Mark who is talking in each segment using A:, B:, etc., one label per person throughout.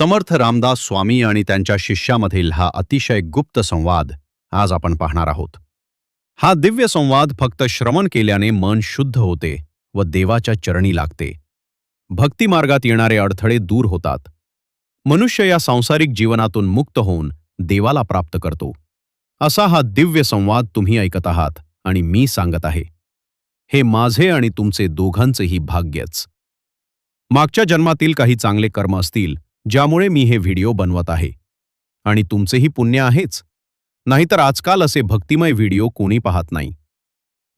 A: समर्थ रामदास स्वामी आणि त्यांच्या शिष्यामधील हा अतिशय गुप्त संवाद आज आपण पाहणार आहोत. हा दिव्य संवाद फक्त श्रवण केल्याने मन शुद्ध होते व देवाच्या चरणी लागते. भक्ती मार्गात येणारे अडथळे दूर होतात. मनुष्य या सांसारिक जीवनातून मुक्त होऊन देवाला प्राप्त करतो. असा हा दिव्य संवाद तुम्ही ऐकत आहात आणि मी सांगत आहे. हे माझे आणि तुमचे दोघांचेही भाग्यच. मागच्या जन्मातील काही चांगले कर्म असतील ज्यामुळे मी हे व्हिडिओ बनवत आहे, आणि तुमचेही पुण्य आहेच. नाहीतर आजकाल असे भक्तिमय व्हिडिओ कोणी पाहत नाही.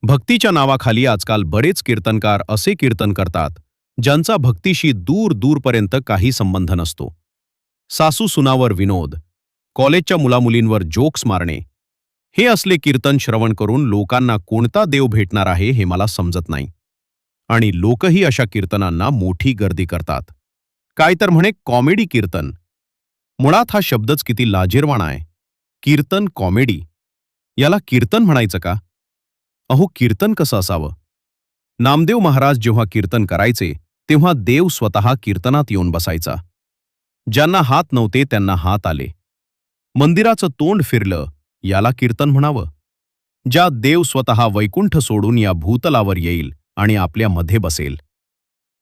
A: भक्तीच्या नावाखाली आजकाल बरेच कीर्तनकार असे कीर्तन करतात ज्यांचा भक्तीशी दूर दूरपर्यंत काही संबंध नसतो. सासू सुनावर विनोद, कॉलेजच्या मुलामुलींवर जोक्स मारणे, हे असले कीर्तन श्रवण करून लोकांना कोणता देव भेटणार आहे हे मला समजत नाही. आणि लोकही अशा कीर्तनांना मोठी गर्दी करतात. काय तर म्हणे कॉमेडी कीर्तन. मुळात हा शब्दच किती लाजिरवाणा आहे. कीर्तन कॉमेडी, याला कीर्तन म्हणायचं का? अहो, कीर्तन कसं असावं? नामदेव महाराज जेव्हा कीर्तन करायचे तेव्हा देव स्वतः कीर्तनात येऊन बसायचा. ज्यांना हात नव्हते त्यांना हात आले. मंदिराचं तोंड फिरलं, याला कीर्तन म्हणावं. ज्या देव स्वतः वैकुंठ सोडून या भूतलावर येईल आणि आपल्या मध्ये बसेल.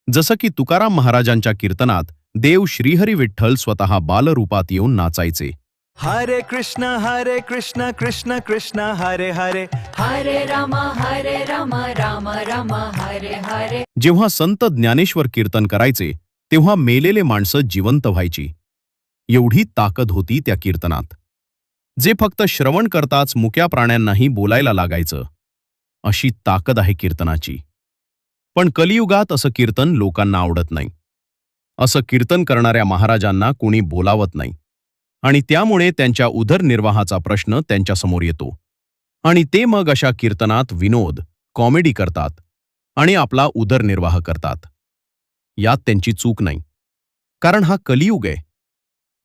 A: जसं की तुकाराम महाराजांच्या कीर्तनात देव श्रीहरी विठ्ठल स्वतः बालरूपात येऊन नाचायचे.
B: हरे कृष्ण कृष्ण कृष्ण हरे हरे,
C: हरे राम राम राम हरे हरे.
A: जेव्हा संत ज्ञानेश्वर कीर्तन करायचे तेव्हा मेलेले माणसं जिवंत व्हायची. एवढी ताकद होती त्या कीर्तनात. जे फक्त श्रवण करताच मुक्या प्राण्यांनाही बोलायला लागायचं. अशी ताकद आहे कीर्तनाची. पण कलियुगात असं कीर्तन लोकांना आवडत नाही. असं कीर्तन करणाऱ्या महाराजांना कोणी बोलावत नाही, आणि त्यामुळे त्यांच्या उदरनिर्वाहाचा प्रश्न त्यांच्यासमोर येतो. आणि ते मग अशा कीर्तनात विनोद, कॉमेडी करतात आणि आपला उदरनिर्वाह करतात. यात त्यांची चूक नाही, कारण हा कलियुग आहे.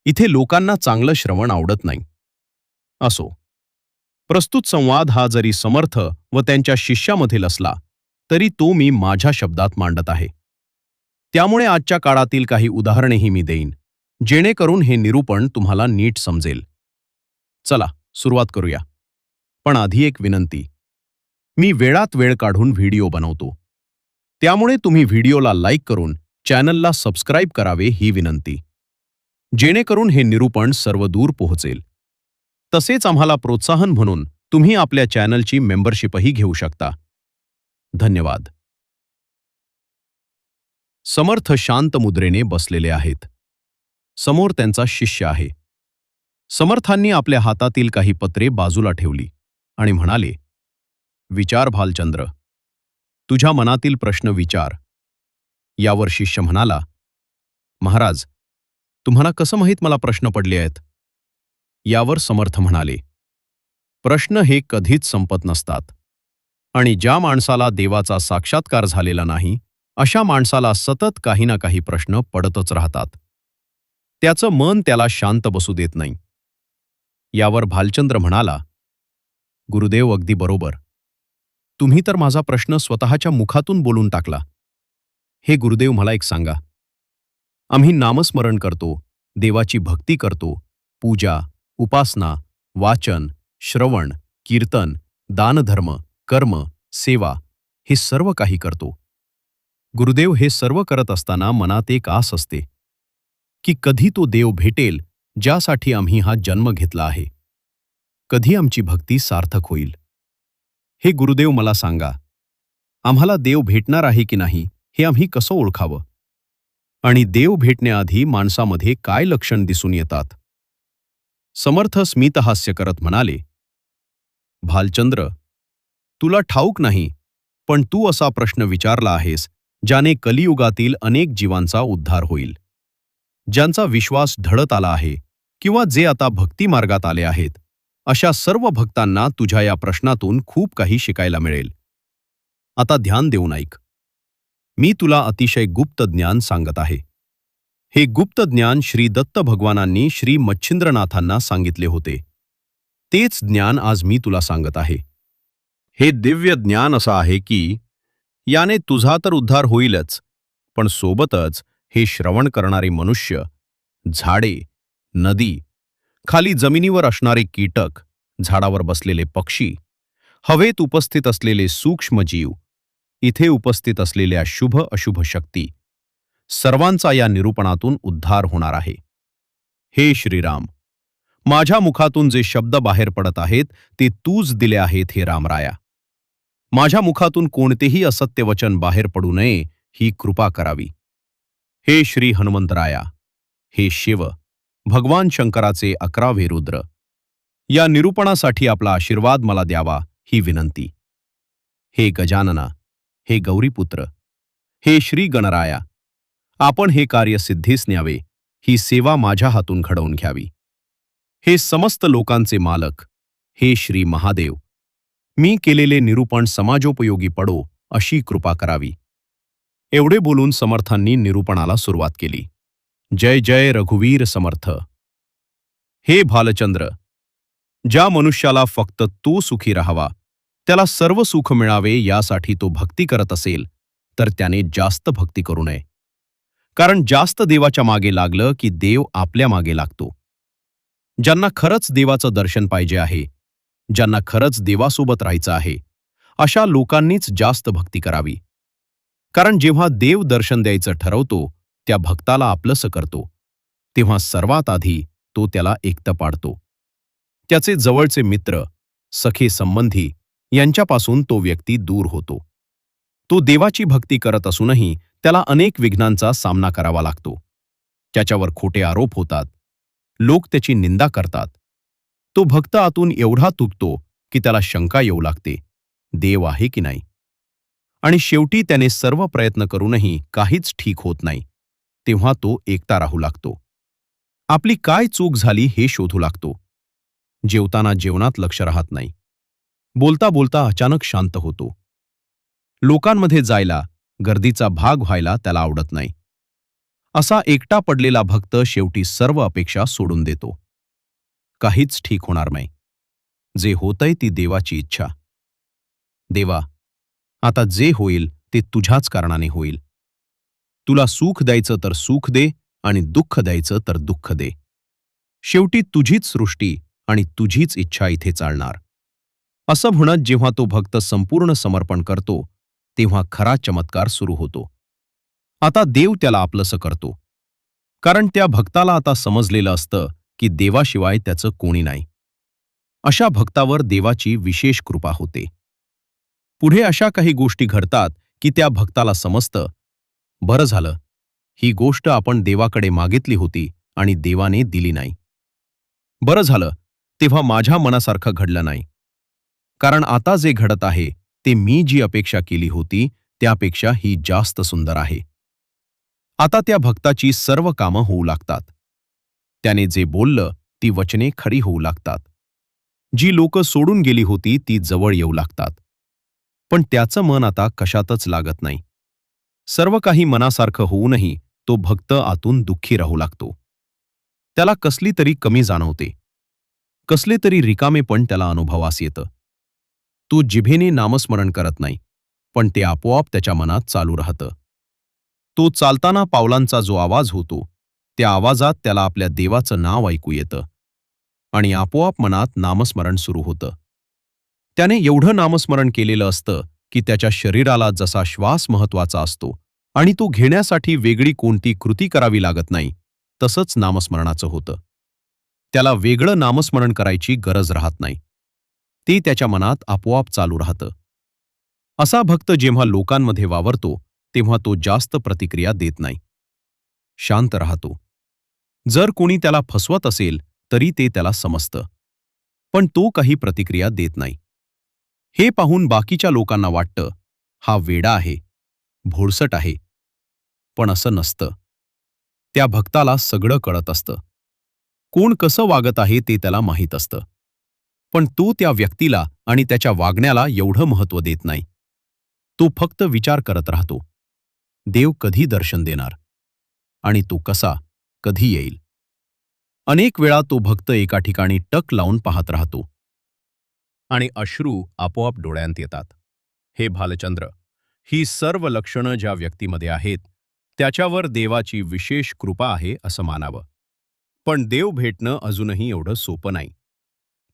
A: इथे लोकांना चांगलं श्रवण आवडत नाही. असो, प्रस्तुत संवाद हा जरी समर्थ व त्यांच्या शिष्यामधील असला तरी तो मी माझ्या शब्दात मांडत आहे. त्यामुळे आजच्या काळातील काही उदाहरणेही मी देईन, जेणेकरून हे निरूपण तुम्हाला नीट समजेल. चला सुरुवात करूया. पण आधी एक विनंती. मी वेळात वेळ काढून व्हिडिओ बनवतो, त्यामुळे तुम्ही व्हिडिओला लाईक करून चॅनलला सबस्क्राईब करावे ही विनंती, जेणेकरून हे निरूपण सर्वदूर पोहोचेल. तसेच आम्हाला प्रोत्साहन म्हणून तुम्ही आपल्या चॅनलची मेंबरशिपही घेऊ शकता. धन्यवाद. समर्थ शांत मुद्रेने बसलेले आहेत. समोर त्यांचा शिष्य आहे. समर्थांनी आपल्या हातातील काही पत्रे बाजूला ठेवली आणि म्हणाले, विचार भालचंद्र, तुझ्या मनातील प्रश्न विचार. यावर शिष्य म्हणाला, महाराज, तुम्हाला कसं माहीत मला प्रश्न पडले आहेत? यावर समर्थ म्हणाले, प्रश्न हे कधीच संपत नसतात, आणि ज्या माणसाला देवाचा साक्षात्कार झालेला नाही अशा माणसाला सतत काही ना काही प्रश्न पडतच राहतात. त्याचं मन त्याला शांत बसू देत नाही. यावर भालचंद्र म्हणाला, गुरुदेव, अगदी बरोबर. तुम्ही तर माझा प्रश्न स्वतःच्या मुखातून बोलून टाकला. हे गुरुदेव, मला एक सांगा. आम्ही नामस्मरण करतो, देवाची भक्ती करतो, पूजा, उपासना, वाचन, श्रवण, कीर्तन, दानधर्म, कर्म, सेवा, हे सर्व काही करतो. गुरुदेव, हे सर्व करत असताना मनात एक आस असते की कधी तो देव भेटेल ज्यासाठी आम्ही हा जन्म घेतला आहे. कधी आमची भक्ती सार्थक होईल. हे गुरुदेव, मला सांगा, आम्हाला देव भेटणार आहे की नाही हे आम्ही कसं ओळखावं? आणि देव भेटण्याआधी माणसामध्ये काय लक्षण दिसून येतात? समर्थ स्मितहास्य करत म्हणाले, भालचंद्र, तुला ठाऊक नाही, पण तू असा प्रश्न विचारला आहेस ज्याने कलियुगातील अनेक जीवांचा उद्धार होईल. ज्यांचा विश्वास ढळत आला आहे किंवा जे आता भक्ती मार्गात आले आहेत, अशा सर्व भक्तांना तुझ्या या प्रश्नातून खूप काही शिकायला मिळेल. आता ध्यान देऊन ऐक. मी तुला अतिशय गुप्त ज्ञान सांगत आहे. हे गुप्त ज्ञान श्री दत्त भगवानांनी श्री मच्छिंद्रनाथांना सांगितले होते. तेच ज्ञान आज मी तुला सांगत आहे. हे दिव्य ज्ञान असं आहे की याने तुझा तर उद्धार होईलच, पण सोबतच हे श्रवण करणारे मनुष्य झाडे, नदी, खाली जमिनीवर असणारे कीटक, झाडावर बसलेले पक्षी, हवेत उपस्थित असलेले सूक्ष्म जीव, इथे उपस्थित असलेल्या शुभ अशुभ शक्ती, सर्वांचा या निरूपणातून उद्धार होणार आहे. हे श्रीराम, माझ्या मुखातून जे शब्द बाहेर पडत आहेत ते तूच दिले आहेत हे रामराया. माझ्या मुखातून कोणतेही असत्य वचन बाहेर पडू नये ही कृपा करावी. हे श्री हनुमंतराया, हे शिव, भगवान शंकराचे 11वे रुद्र, या निरूपणासाठी आपला आशीर्वाद मला द्यावा ही विनंती. हे गजानना, हे गौरीपुत्र, हे श्री गणराया, आपण हे कार्य सिद्धीस न्यावे, ही सेवा माझ्या हातून घडवून घ्यावी. हे समस्त लोकांचे मालक, हे श्री महादेव, मी केलेले निरूपण समाजोपयोगी पडो अशी कृपा करावी. एवढे बोलून समर्थांनी निरूपणाला सुरुवात केली. जय जय रघुवीर समर्थ. हे भालचंद्र, ज्या मनुष्याला फक्त तो सुखी राहावा, त्याला सर्व सुख मिळावे यासाठी तो भक्ती करत असेल तर त्याने जास्त भक्ती करू नये. कारण जास्त देवाच्या मागे लागलं की देव आपल्या मागे लागतो. ज्यांना खरंच देवाचं दर्शन पाहिजे आहे, ज्यांना खरंच देवासोबत राहायचं आहे, अशा लोकांनीच जास्त भक्ती करावी. कारण जेव्हा देव दर्शन द्यायचं ठरवतो, त्या भक्ताला आपलंसं करतो, तेव्हा सर्वात आधी तो त्याला एकटं पाडतो. त्याचे जवळचे मित्र, सखे संबंधी यांच्यापासून तो व्यक्ती दूर होतो. तो देवाची भक्ती करत असूनही त्याला अनेक विघ्नांचा सामना करावा लागतो. त्याच्यावर खोटे आरोप होतात, लोक त्याची निंदा करतात. तो भक्त आतून एवढा तुटतो की त्याला शंका येऊ लागते, देव आहे की नाही. आणि शेवटी त्याने सर्व प्रयत्न करूनही काहीच ठीक होत नाही. तेव्हा तो एकटा राहू लागतो. आपली काय चूक झाली हे शोधू लागतो. जेवताना जेवणात लक्ष राहत नाही. बोलता बोलता अचानक शांत होतो. लोकांमध्ये जायला, गर्दीचा भाग व्हायला त्याला आवडत नाही. असा एकटा पडलेला भक्त शेवटी सर्व अपेक्षा सोडून देतो. काहीच ठीक होणार नाही. जे होतंय ती देवाची इच्छा. देवा, आता जे होईल ते तुझ्याच कारणाने होईल. तुला सुख द्यायचं तर सुख दे आणि दुःख द्यायचं तर दुःख दे. शेवटी तुझीच सृष्टी आणि तुझीच इच्छा इथे चालणार. असं म्हणत जेव्हा तो भक्त संपूर्ण समर्पण करतो, तेव्हा खरा चमत्कार सुरू होतो. आता देव त्याला आपलंसं करतो. कारण त्या भक्ताला आता समजलेलं असतं की देवाशिवाय त्याचं कोणी नाही. अशा भक्तावर देवाची विशेष कृपा होते. पुढे अशा काही गोष्टी घडतात की त्या भक्ताला समजतं, बरं झालं, ही गोष्ट आपण देवाकडे मागितली होती आणि देवाने दिली नाही. बरं झालं, तेव्हा माझ्या मनासारखं घडलं नाही. कारण आता जे घडत आहे ते मी जी अपेक्षा केली होती त्यापेक्षा ही जास्त सुंदर आहे. आता त्या भक्ताची सर्व कामं होऊ लागतात. त्याने जे बोललं ती वचने खरी होऊ लागतात. जी लोकं सोडून गेली होती ती जवळ येऊ लागतात. पण त्याचं मन आता कशातच लागत नाही. सर्व काही मनासारखं होऊनही तो भक्त आतून दुःखी राहू लागतो. त्याला कसली तरी कमी जाणवते. कसले तरी रिकामेपण त्याला अनुभवास येतं. तो जिभेने नामस्मरण करत नाही, पण ते आपोआप त्याच्या मनात चालू राहतं. तो चालताना पावलांचा जो आवाज होतो, त्या आवाजात त्याला आपल्या देवाचं नाव ऐकू येतं आणि आपोआप मनात नामस्मरण सुरू होतं. त्याने एवढं नामस्मरण केलेलं असतं की त्याच्या शरीराला जसा श्वास महत्वाचा असतो आणि तो घेण्यासाठी वेगळी कोणती कृती करावी लागत नाही, तसंच नामस्मरणाचं होतं. त्याला वेगळं नामस्मरण करायची गरज राहत नाही. ते त्याच्या मनात आपोआप चालू राहतं. असा भक्त जेव्हा लोकांमध्ये वावरतो तेव्हा तो जास्त प्रतिक्रिया देत नाही. शांत राहतो. जर कोणी त्याला फसवत असेल तरी ते त्याला समजतं, पण तो काही प्रतिक्रिया देत नाही. हे पाहून बाकीच्या लोकांना वाटतं, हा वेडा आहे, भोळसट आहे. पण असं नसतं. त्या भक्ताला सगळं कळत असतं. कोण कसं वागत आहे ते त्याला माहीत असतं. पण तो त्या व्यक्तीला आणि त्याच्या वागण्याला एवढं महत्त्व देत नाही. तो फक्त विचार करत राहतो, देव कधी दर्शन देणार आणि तो कसा, कधी येईल. अनेक वेळा तो भक्त एका ठिकाणी टक लावून पाहत राहतो आणि अश्रू आपोआप डोळ्यांत येतात. हे भालचंद्र, ही सर्व लक्षणं ज्या व्यक्तीमध्ये आहेत त्याच्यावर देवाची विशेष कृपा आहे असं मानावं. पण देव भेटणं अजूनही एवढं सोपं नाही.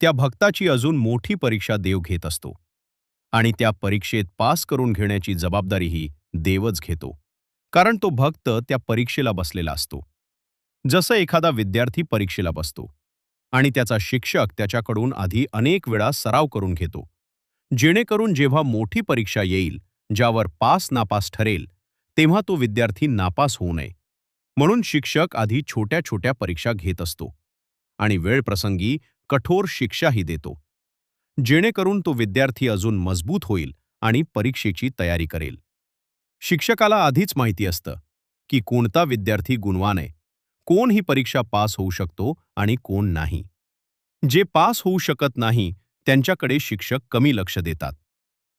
A: त्या भक्ताची अजून मोठी परीक्षा देव घेत असतो. आणि त्या परीक्षेत पास करून घेण्याची जबाबदारीही देवच घेतो. कारण तो भक्त त्या परीक्षेला बसलेला असतो. जसं एखादा विद्यार्थी परीक्षेला बसतो आणि त्याचा शिक्षक त्याच्याकडून आधी अनेक वेळा सराव करून घेतो, जेणेकरून जेव्हा मोठी परीक्षा येईल, ज्यावर पास नापास ठरेल, तेव्हा तो विद्यार्थी नापास होऊ नये. म्हणून शिक्षक आधी छोट्या छोट्या परीक्षा घेत असतो आणि वेळप्रसंगी कठोर शिक्षाही देतो, जेणेकरून तो विद्यार्थी अजून मजबूत होईल आणि परीक्षेची तयारी करेल. शिक्षकाला आधीच माहिती असतं की कोणता विद्यार्थी गुणवान आहे, कोण ही परीक्षा पास होऊ शकतो आणि कोण नाही. जे पास होऊ शकत नाही त्यांच्याकडे शिक्षक कमी लक्ष देतात,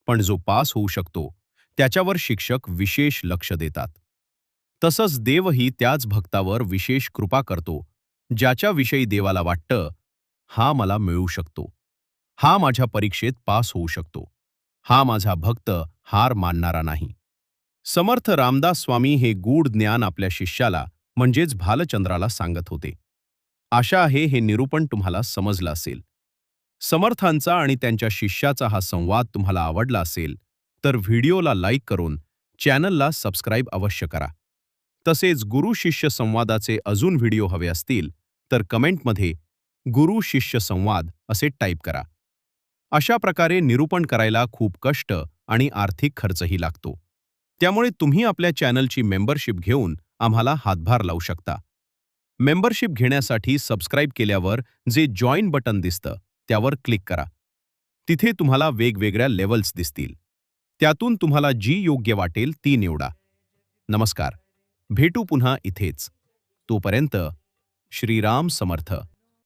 A: पण जो पास होऊ शकतो त्याच्यावर शिक्षक विशेष लक्ष देतात. तसंच देवही त्याच भक्तावर विशेष कृपा करतो, ज्याच्याविषयी देवाला वाटतं, हा मला मिळू शकतो, हा माझ्या परीक्षेत पास होऊ शकतो, हा माझा भक्त हार मानणारा नाही. समर्थ रामदास स्वामी हे गूढ ज्ञान आपल्या शिष्याला म्हणजेच भालचंद्राला सांगत होते. आशा आहे हे निरूपण तुम्हाला समजलं असेल. समर्थांचा आणि त्यांच्या शिष्याचा हा संवाद तुम्हाला आवडला असेल तर व्हिडिओला लाईक करून चॅनलला सबस्क्राईब अवश्य करा. तसेच गुरु शिष्य संवादाचे अजून व्हिडिओ हवे असतील तर कमेंटमध्ये गुरु शिष्य संवाद असे टाईप करा. अशा प्रकारे निरूपण करायला खूप कष्ट आणि आर्थिक खर्चही लागतो. त्यामुळे तुम्ही आपल्या चॅनलची मेंबरशिप घेऊन आम्हाला हातभार लावू शकता. मेंबरशिप घेण्यासाठी सबस्क्राईब केल्यावर जे जॉइन बटन दिसतं त्यावर क्लिक करा. तिथे तुम्हाला वेगवेगळ्या लेव्हल्स दिसतील. त्यातून तुम्हाला जी योग्य वाटेल ती निवडा. नमस्कार. भेटू पुन्हा इथेच. तोपर्यंत श्रीराम समर्थ.